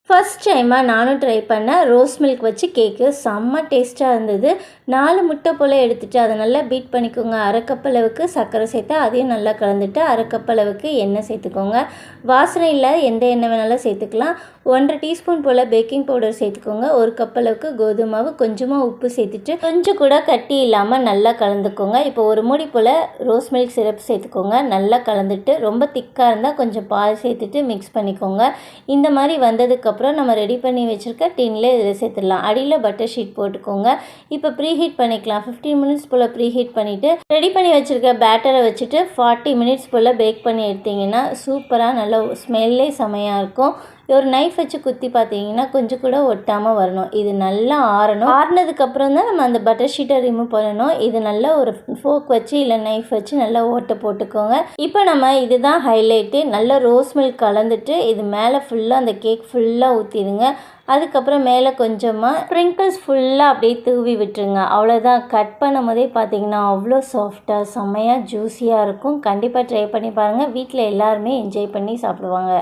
First டைமாக நானும் try பண்ணேன். ரோஸ் மில்க் வச்சு கேக்கு செம்ம டேஸ்ட்டாக இருந்தது. 4 முட்டை போல் எடுத்துகிட்டு அதை நல்லா பீட் பண்ணிக்கோங்க. அரை கப் அளவுக்கு சர்க்கரை சேர்த்து அதையும் நல்லா கலந்துட்டு அரை கப் அளவுக்கு எண்ணெய் சேர்த்துக்கோங்க. வாசனை இல்லை எந்த எண்ணெய் வேணாலும் சேர்த்துக்கலாம். 1.5 டீஸ்பூன் போல் பேக்கிங் பவுடர் சேர்த்துக்கோங்க. 1 கப் அளவுக்கு கோதுமை மாவு, கொஞ்சமாக உப்பு சேர்த்துட்டு கொஞ்சம் கூட கட்டி இல்லாமல் நல்லா கலந்துக்கோங்க. இப்போ ஒரு மூடி போல் ரோஸ் மில்க் சிரப் சேர்த்துக்கோங்க. நல்லா கலந்துட்டு ரொம்ப திக்காக இருந்தால் கொஞ்சம் பால் சேர்த்துட்டு மிக்ஸ் பண்ணிக்கோங்க. இந்த மாதிரி வந்ததுக்கப்புறம் நம்ம ரெடி பண்ணி வச்சுருக்க டின்ல இதில் சேர்த்துடலாம். அடியில் பட்டர் ஷீட் போட்டுக்கோங்க. இப்போ ப்ரீ ஹீட் பண்ணிக்கலாம். 15 மினிட்ஸ் போல் ப்ரீ ஹீட் பண்ணிவிட்டு ரெடி பண்ணி வச்சுருக்க பேட்டரை வச்சுட்டு 40 மினிட்ஸ் போல் பேக் பண்ணி எடுத்திங்கன்னா சூப்பராக நல்ல ஸ்மெல்லே செமையாக இருக்கும். ஒரு நைஃப் வச்சு குத்தி பார்த்தீங்கன்னா கொஞ்சம் கூட ஒட்டாமல் வரணும். இது நல்லா ஆறணும். ஆறினதுக்கப்புறம் தான் நம்ம அந்த பட்டர் ஷீட்டை ரிமூவ் பண்ணணும். இது நல்லா ஒரு ஃபோக் வச்சு இல்லை நைஃப் வச்சு நல்லா ஓட்டை போட்டுக்கோங்க. இப்போ நம்ம இதுதான் ஹைலைட்டு. நல்லா ரோஸ் மில்க் கலந்துட்டு இது மேலே ஃபுல்லாக அந்த கேக் ஃபுல்லாக ஊற்றிடுங்க. அதுக்கப்புறம் மேலே கொஞ்சமாக ஸ்ப்ரிங்கிள்ஸ் ஃபுல்லாக அப்படியே தூவி விட்டுருங்க. அவ்வளோதான். கட் பண்ணும் போதே பார்த்தீங்கன்னா அவ்வளோ சாஃப்டாக செம்மையாக ஜூஸியாக இருக்கும். கண்டிப்பாக ட்ரை பண்ணி பாருங்கள். வீட்டில் எல்லாருமே என்ஜாய் பண்ணி சாப்பிடுவாங்க.